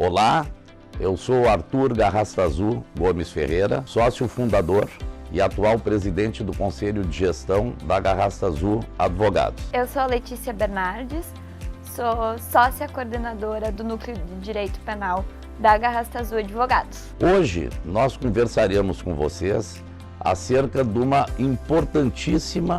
Olá, eu sou Arthur Garrastazu Gomes Ferreira, sócio fundador e atual presidente do Conselho de Gestão da Garrastazu Advogados. Eu sou a Letícia Bernardes, sou sócia coordenadora do Núcleo de Direito Penal da Garrastazu Advogados. Hoje nós conversaremos com vocês acerca de uma importantíssima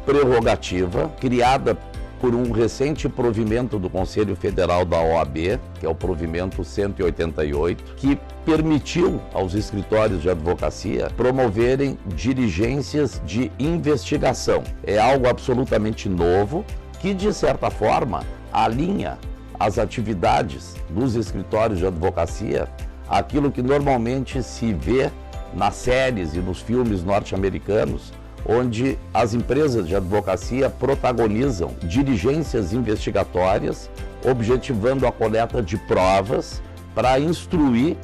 prerrogativa criada por um recente provimento do Conselho Federal da OAB, que é o provimento 188, que permitiu aos escritórios de advocacia promoverem diligências de investigação. É algo absolutamente novo que, de certa forma, alinha as atividades dos escritórios de advocacia àquilo que normalmente se vê nas séries e nos filmes norte-americanos, onde as empresas de advocacia protagonizam diligências investigatórias, objetivando a coleta de provas para instruir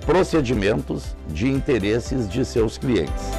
procedimentos de interesses de seus clientes.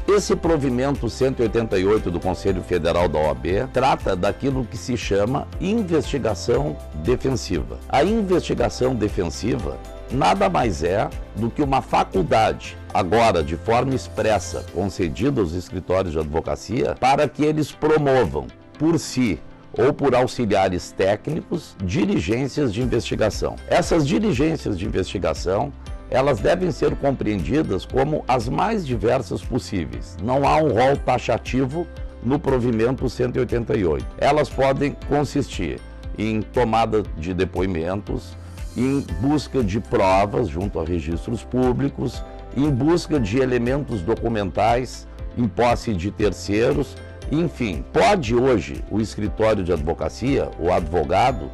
Esse provimento 188 do Conselho Federal da OAB trata daquilo que se chama investigação defensiva. A investigação defensiva nada mais é do que uma faculdade, agora de forma expressa, concedida aos escritórios de advocacia, para que eles promovam por si ou por auxiliares técnicos diligências de investigação. Essas diligências de investigação, elas devem ser compreendidas como as mais diversas possíveis. Não há um rol taxativo no provimento 188. Elas podem consistir em tomada de depoimentos, em busca de provas junto a registros públicos, em busca de elementos documentais em posse de terceiros, enfim. Pode hoje o escritório de advocacia, o advogado,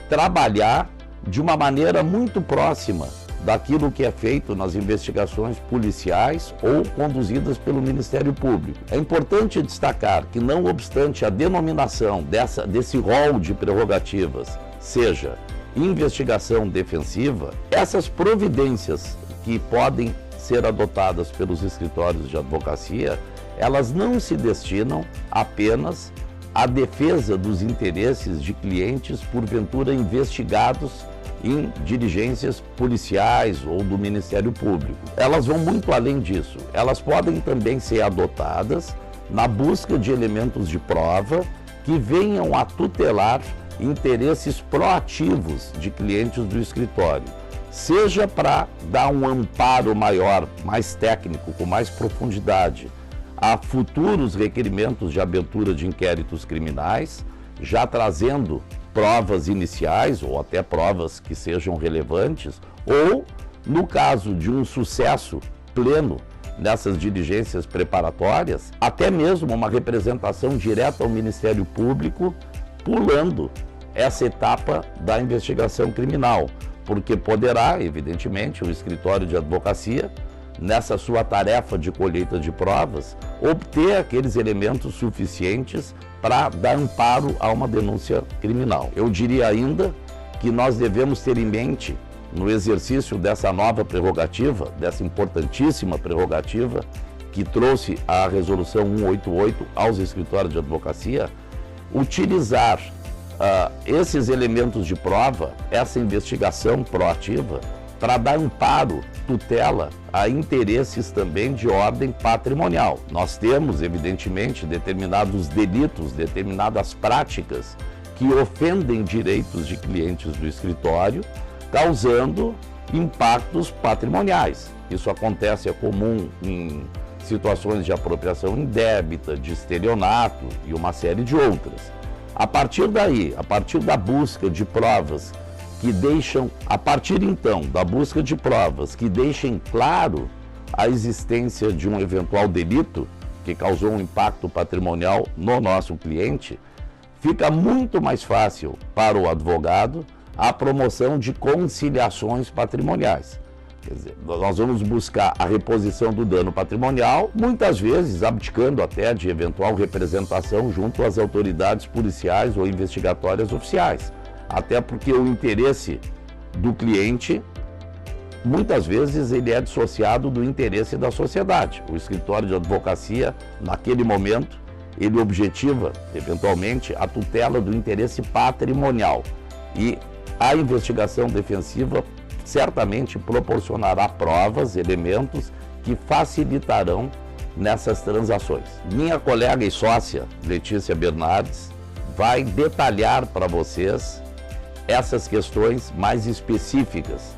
trabalhar de uma maneira muito próxima daquilo que é feito nas investigações policiais ou conduzidas pelo Ministério Público. É importante destacar que, não obstante a denominação desse rol de prerrogativas seja investigação defensiva, essas providências que podem ser adotadas pelos escritórios de advocacia, elas não se destinam apenas à defesa dos interesses de clientes porventura investigados em diligências policiais ou do Ministério Público. Elas vão muito além disso. Elas podem também ser adotadas na busca de elementos de prova que venham a tutelar interesses proativos de clientes do escritório, seja para dar um amparo maior, mais técnico, com mais profundidade, a futuros requerimentos de abertura de inquéritos criminais, já trazendo provas iniciais ou até provas que sejam relevantes, ou, no caso de um sucesso pleno nessas diligências preparatórias, até mesmo uma representação direta ao Ministério Público, pulando essa etapa da investigação criminal, porque poderá, evidentemente, o escritório de advocacia, nessa sua tarefa de colheita de provas, obter aqueles elementos suficientes para dar amparo a uma denúncia criminal. Eu diria ainda que nós devemos ter em mente, no exercício dessa nova prerrogativa, dessa importantíssima prerrogativa que trouxe a Resolução 188 aos escritórios de advocacia, utilizar esses elementos de prova, essa investigação proativa, para dar amparo, tutela a interesses também de ordem patrimonial. Nós temos, evidentemente, determinados delitos, determinadas práticas que ofendem direitos de clientes do escritório, causando impactos patrimoniais. Isso acontece, é comum em situações de apropriação indébita, de estelionato e uma série de outras. A partir daí, a partir da busca de provas que deixam, a partir então da busca de provas que deixem claro a existência de um eventual delito que causou um impacto patrimonial no nosso cliente, fica muito mais fácil para o advogado a promoção de conciliações patrimoniais. Quer dizer, nós vamos buscar a reposição do dano patrimonial, muitas vezes abdicando até de eventual representação junto às autoridades policiais ou investigatórias oficiais. Até porque o interesse do cliente, muitas vezes, ele é dissociado do interesse da sociedade. O escritório de advocacia, naquele momento, ele objetiva, eventualmente, a tutela do interesse patrimonial e a investigação defensiva certamente proporcionará provas, elementos que facilitarão nessas transações. Minha colega e sócia, Letícia Bernardes, vai detalhar para vocês essas questões mais específicas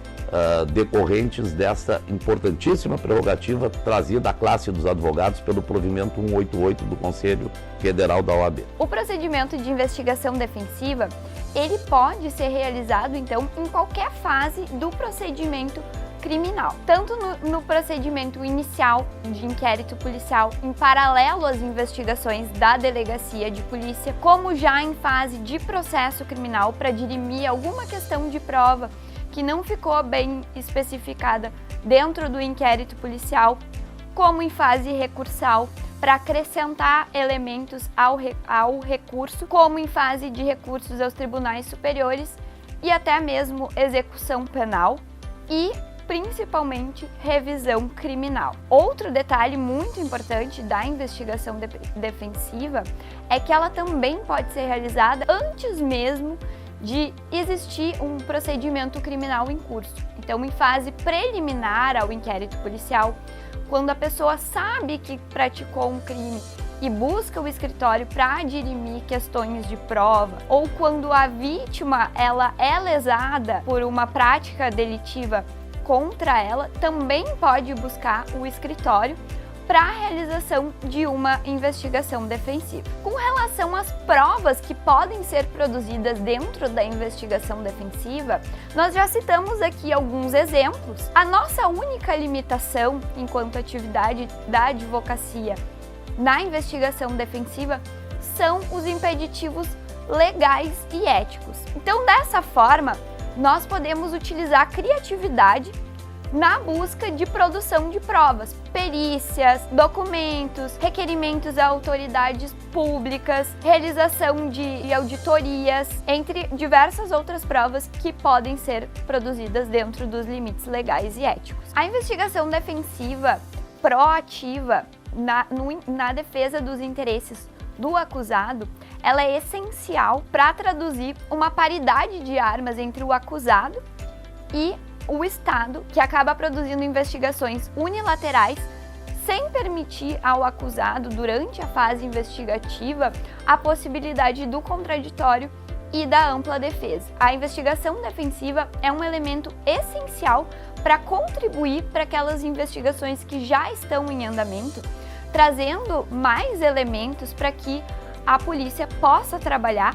decorrentes desta importantíssima prerrogativa trazida à classe dos advogados pelo provimento 188 do Conselho Federal da OAB. O procedimento de investigação defensiva, ele pode ser realizado, então, em qualquer fase do procedimento criminal, tanto no procedimento inicial de inquérito policial, em paralelo às investigações da delegacia de polícia, como já em fase de processo criminal para dirimir alguma questão de prova que não ficou bem especificada dentro do inquérito policial, como em fase recursal, para acrescentar elementos ao recurso, como em fase de recursos aos tribunais superiores e até mesmo execução penal e, principalmente, revisão criminal. Outro detalhe muito importante da investigação defensiva é que ela também pode ser realizada antes mesmo de existir um procedimento criminal em curso. Então, em fase preliminar ao inquérito policial, quando a pessoa sabe que praticou um crime e busca o escritório para dirimir questões de prova, ou quando a vítima ela é lesada por uma prática delitiva contra ela, também pode buscar o escritório para a realização de uma investigação defensiva. Com relação às provas que podem ser produzidas dentro da investigação defensiva, nós já citamos aqui alguns exemplos. A nossa única limitação enquanto atividade da advocacia na investigação defensiva são os impeditivos legais e éticos. Então, dessa forma, nós podemos utilizar a criatividade na busca de produção de provas, perícias, documentos, requerimentos a autoridades públicas, realização de auditorias, entre diversas outras provas que podem ser produzidas dentro dos limites legais e éticos. A investigação defensiva proativa na defesa dos interesses do acusado, ela é essencial para traduzir uma paridade de armas entre o acusado e o Estado, que acaba produzindo investigações unilaterais sem permitir ao acusado, durante a fase investigativa, a possibilidade do contraditório e da ampla defesa. A investigação defensiva é um elemento essencial para contribuir para aquelas investigações que já estão em andamento, trazendo mais elementos para que a polícia possa trabalhar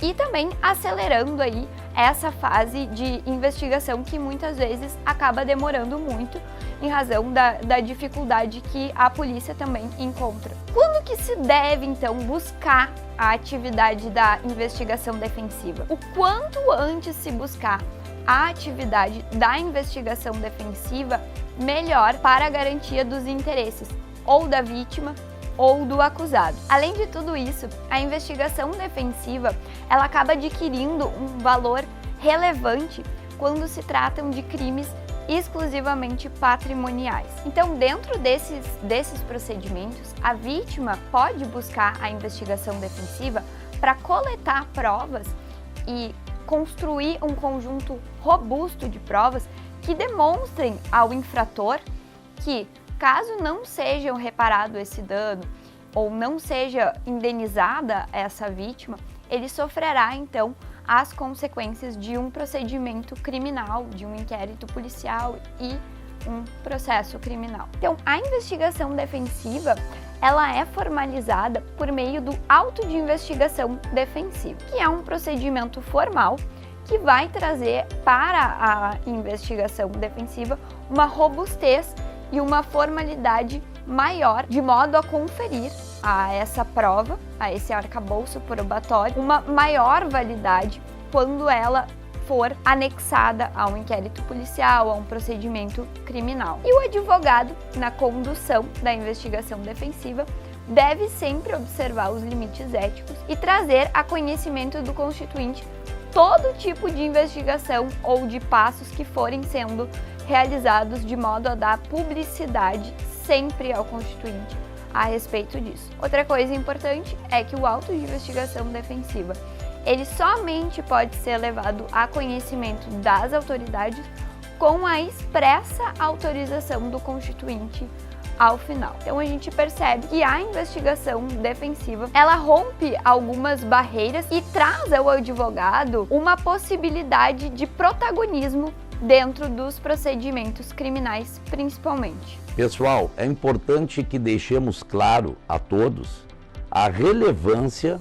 e também acelerando aí essa fase de investigação que muitas vezes acaba demorando muito em razão da dificuldade que a polícia também encontra. Quando que se deve, então, buscar a atividade da investigação defensiva? O quanto antes se buscar a atividade da investigação defensiva, melhor para a garantia dos interesses ou da vítima ou do acusado. Além de tudo isso, a investigação defensiva ela acaba adquirindo um valor relevante quando se tratam de crimes exclusivamente patrimoniais. Então, dentro desses procedimentos, a vítima pode buscar a investigação defensiva para coletar provas e construir um conjunto robusto de provas que demonstrem ao infrator que, caso não seja reparado esse dano ou não seja indenizada essa vítima, ele sofrerá então as consequências de um procedimento criminal, de um inquérito policial e um processo criminal. Então, a investigação defensiva, ela é formalizada por meio do auto de investigação defensiva, que é um procedimento formal que vai trazer para a investigação defensiva uma robustez e uma formalidade maior, de modo a conferir a essa prova, a esse arcabouço probatório, uma maior validade quando ela for anexada a um inquérito policial, a um procedimento criminal. E o advogado, na condução da investigação defensiva, deve sempre observar os limites éticos e trazer a conhecimento do constituinte todo tipo de investigação ou de passos que forem sendo realizados de modo a dar publicidade sempre ao constituinte a respeito disso. Outra coisa importante é que o auto de investigação defensiva, ele somente pode ser levado a conhecimento das autoridades com a expressa autorização do constituinte ao final. Então a gente percebe que a investigação defensiva, ela rompe algumas barreiras e traz ao advogado uma possibilidade de protagonismo dentro dos procedimentos criminais, principalmente. Pessoal, é importante que deixemos claro a todos a relevância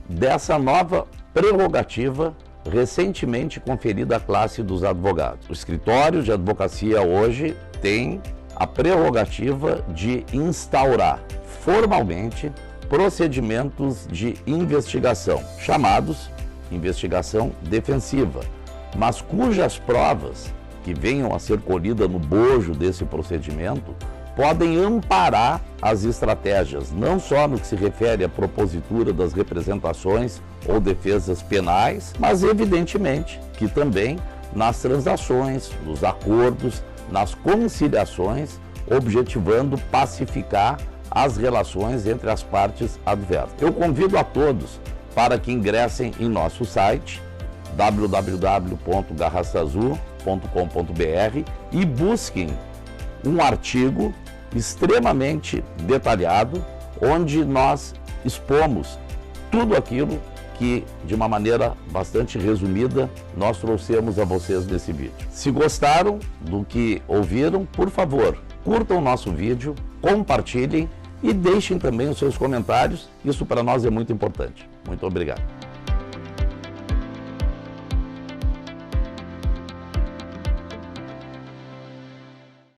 dessa nova prerrogativa recentemente conferida à classe dos advogados. O escritório de advocacia hoje tem a prerrogativa de instaurar formalmente procedimentos de investigação, chamados investigação defensiva, mas cujas provas que venham a ser colhidas no bojo desse procedimento podem amparar as estratégias, não só no que se refere à propositura das representações ou defesas penais, mas evidentemente que também nas transações, nos acordos, nas conciliações, objetivando pacificar as relações entre as partes adversas. Eu convido a todos para que ingressem em nosso site www.garrastaazul.com.br e busquem um artigo extremamente detalhado, onde nós expomos tudo aquilo que, de uma maneira bastante resumida, nós trouxemos a vocês nesse vídeo. Se gostaram do que ouviram, por favor, curtam o nosso vídeo, compartilhem e deixem também os seus comentários. Isso para nós é muito importante. Muito obrigado.